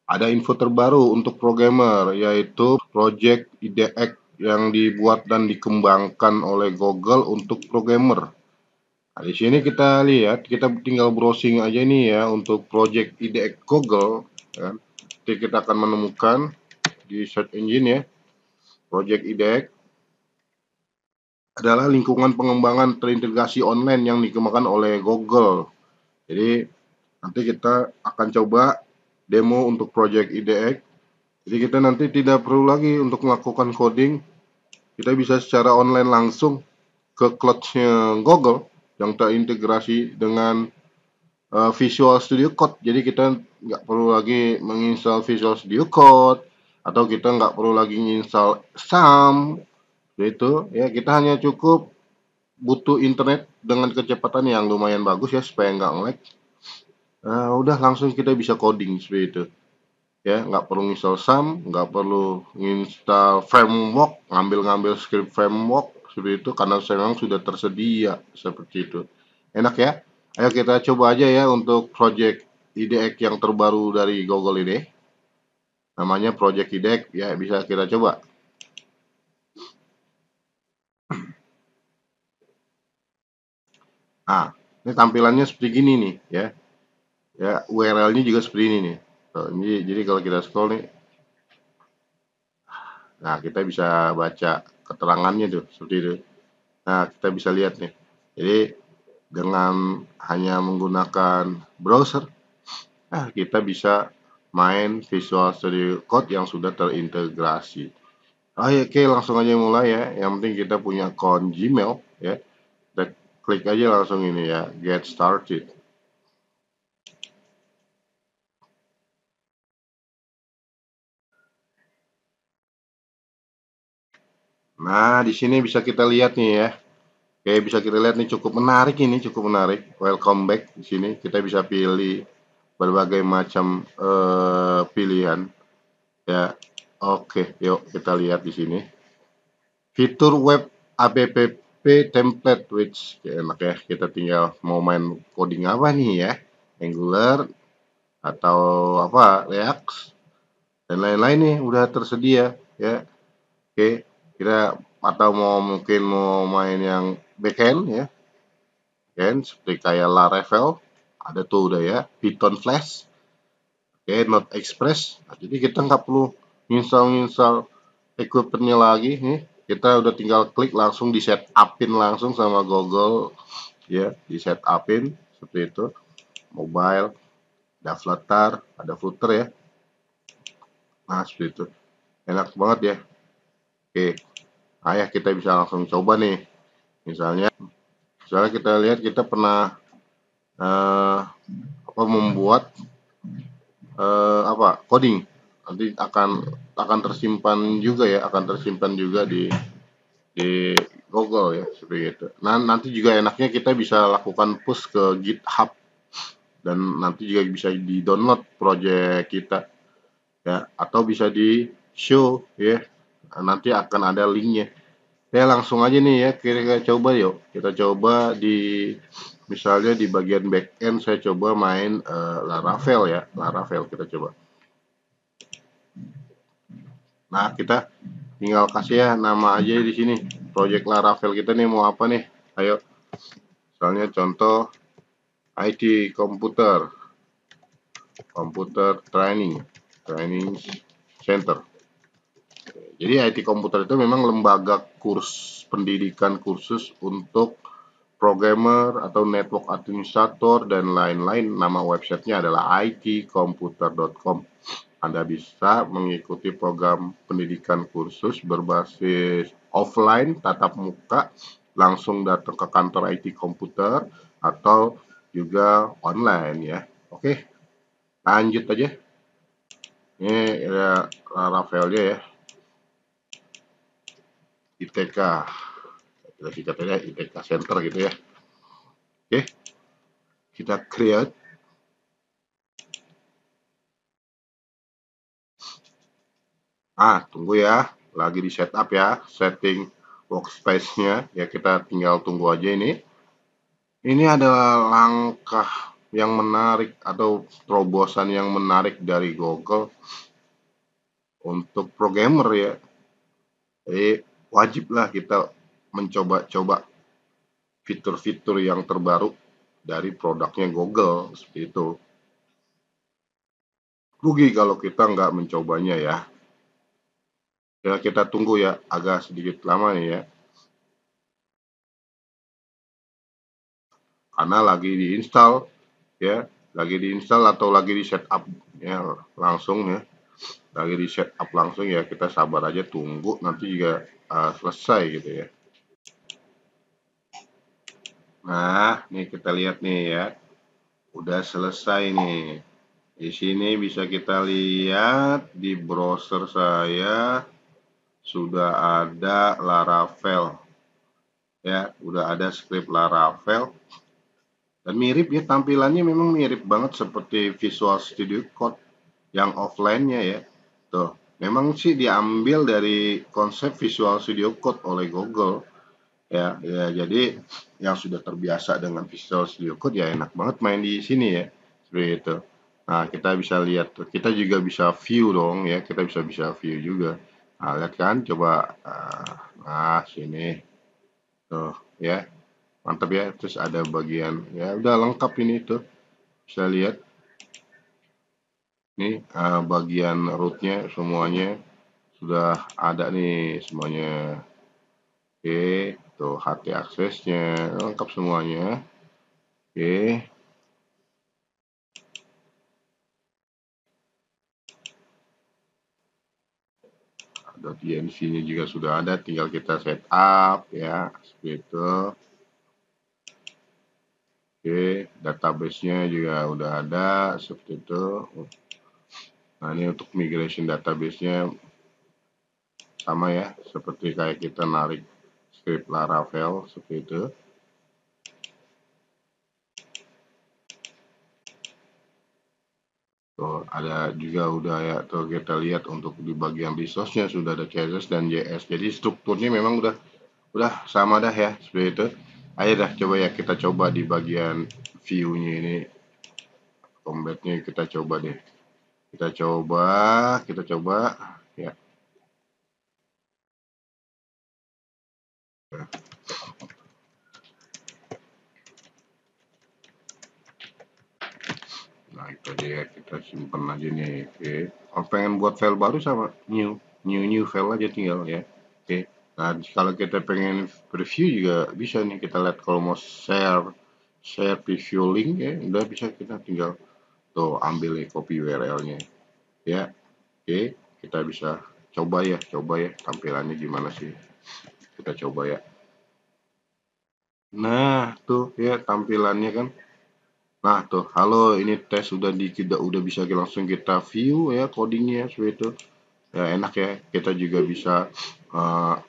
Ada info terbaru untuk programmer, yaitu Project IDX yang dibuat dan dikembangkan oleh Google untuk programmer. Nah, di sini kita lihat, kita tinggal browsing aja nih ya untuk Project IDX Google. Ya. Nanti kita akan menemukan di search engine ya, Project IDX adalah lingkungan pengembangan terintegrasi online yang dikembangkan oleh Google. Jadi nanti kita akan coba demo untuk Project IDX. Jadi kita nanti tidak perlu lagi untuk melakukan coding. Kita bisa secara online langsung ke cloud-nya Google yang terintegrasi dengan Visual Studio Code. Jadi kita nggak perlu lagi menginstal Visual Studio Code atau kita nggak perlu lagi menginstal SAM. Itu ya, kita hanya cukup butuh internet dengan kecepatan yang lumayan bagus ya supaya nggak nge-lag. Udah langsung kita bisa coding seperti itu ya, nggak perlu install SAM, nggak perlu install framework, ngambil-ngambil script framework seperti itu karena memang sudah tersedia seperti itu. Enak ya. Ayo kita coba aja ya untuk project IDX yang terbaru dari Google ini, namanya project IDX ya, bisa kita coba. Nah, ini tampilannya seperti gini nih ya. Ya, URL-nya juga seperti ini nih. Tuh, ini jadi kalau kita scroll nih, nah kita bisa baca keterangannya tuh seperti itu. Nah, kita bisa lihat nih. Jadi dengan hanya menggunakan browser, kita bisa main Visual Studio Code yang sudah terintegrasi. Oke, langsung aja mulai ya. Yang penting kita punya akun Gmail ya. Kita klik aja langsung ini ya, get started. Nah, di sini bisa kita lihat nih ya. Oke, bisa kita lihat nih, cukup menarik ini, cukup menarik. Welcome back. Di sini kita bisa pilih berbagai macam pilihan ya. Oke, yuk kita lihat di sini. Fitur web app template, which ya, enak ya. Kita tinggal mau main coding apa nih ya, Angular atau apa, React dan lain-lain nih udah tersedia ya. Oke, kita atau mungkin mau main yang backend ya, kan seperti kayak Laravel ada tuh udah ya, Python Flash, oke, Node Express. Nah, jadi kita nggak perlu install equipmentnya lagi nih, kita udah tinggal klik langsung di setupin langsung sama Google ya, di setupin seperti itu. Mobile, ada Flutter, ada Flutter ya. Nah seperti itu, enak banget ya. Oke, nah ya kita bisa langsung coba nih. Misalnya kita lihat kita pernah membuat coding, nanti akan tersimpan juga ya, di Google ya seperti itu. Nah nanti juga enaknya kita bisa lakukan push ke GitHub dan nanti juga bisa di download project kita ya, atau bisa di show ya. Nah, nanti akan ada linknya. Ya langsung aja nih ya, kita coba yuk. Kita coba di misalnya di bagian backend saya coba main Laravel ya, Laravel kita coba. Nah kita tinggal kasih ya nama aja di sini. Project Laravel kita nih mau apa nih? Ayo. Misalnya contoh IT komputer, komputer training center. Jadi IT komputer itu memang lembaga pendidikan kursus untuk programmer atau network administrator dan lain-lain. Nama websitenya adalah itcomputer.com. Anda bisa mengikuti program pendidikan kursus berbasis offline, tatap muka, langsung datang ke kantor IT komputer atau juga online ya. Oke, lanjut aja. Ini ya Rafaelnya ya. ITK. Kita singkatnya ITK Center gitu ya. Oke, kita create. Tunggu ya, lagi di setup ya, setting workspace-nya ya, kita tinggal tunggu aja ini. Ini adalah langkah yang menarik atau terobosan yang menarik dari Google untuk programmer ya. Jadi wajiblah kita mencoba-coba fitur-fitur yang terbaru dari produknya Google seperti itu. Rugi kalau kita nggak mencobanya ya. Ya kita tunggu ya, agak sedikit lama nih ya. Karena lagi diinstal ya, lagi diinstal atau lagi di setup ya langsung ya. Lagi di setup langsung ya, kita sabar aja tunggu nanti juga selesai gitu ya. Nah, nih kita lihat nih ya. Udah selesai nih. Di sini bisa kita lihat di browser saya sudah ada Laravel ya, udah ada script Laravel dan mirip ya, tampilannya memang mirip banget seperti Visual Studio Code yang offline-nya ya. Tuh, memang sih diambil dari konsep Visual Studio Code oleh Google ya. Ya, jadi yang sudah terbiasa dengan Visual Studio Code ya enak banget main di sini ya. Seperti itu. Nah, kita bisa lihat tuh. Kita juga bisa view dong ya. Kita bisa view juga. Nah, lihat kan? Coba. Nah, sini. Tuh, ya. Mantap ya. Terus ada bagian. Ya, udah lengkap ini tuh. Bisa lihat. Nih, bagian rootnya semuanya sudah ada nih semuanya. Oke, tuh HT aksesnya lengkap semuanya. Oke, ada DNC-nya juga sudah ada, tinggal kita setup ya, seperti itu. Oke, database-nya juga udah ada, seperti itu. Nah, ini untuk migration database-nya sama ya, seperti kayak kita narik script Laravel, seperti itu. Tuh, ada juga udah ya, tuh kita lihat untuk di bagian resource-nya sudah ada CSS dan JS. Jadi strukturnya memang udah sama dah ya, seperti itu. Ayo dah coba ya kita coba di bagian view-nya ini, combat-nya kita coba deh. Kita coba ya. Nah, itu dia kita simpan aja nih. Oke. Kalau pengen buat file baru sama new file aja tinggal ya. Oke. Nah, kalau kita pengen preview juga bisa nih, kita lihat kalau mau share preview link ya, udah bisa, kita tinggal tuh ambil nih copy URL-nya. Ya. Oke, kita bisa coba ya tampilannya gimana sih. Kita coba ya. Nah, tuh ya tampilannya kan. Nah, tuh, halo, ini tes udah bisa langsung kita view ya codingnya seperti itu. Ya enak ya. Kita juga bisa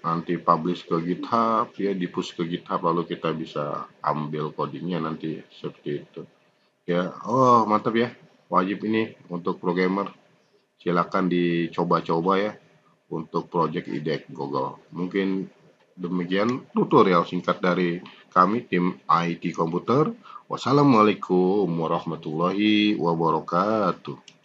nanti publish ke GitHub ya, di-push ke GitHub lalu kita bisa ambil codingnya nanti seperti itu. Ya, oh mantap ya. Wajib ini untuk programmer. Silakan dicoba-coba ya untuk project IDEC Google. Mungkin demikian tutorial singkat dari kami tim IT Komputer. Wassalamualaikum warahmatullahi wabarakatuh.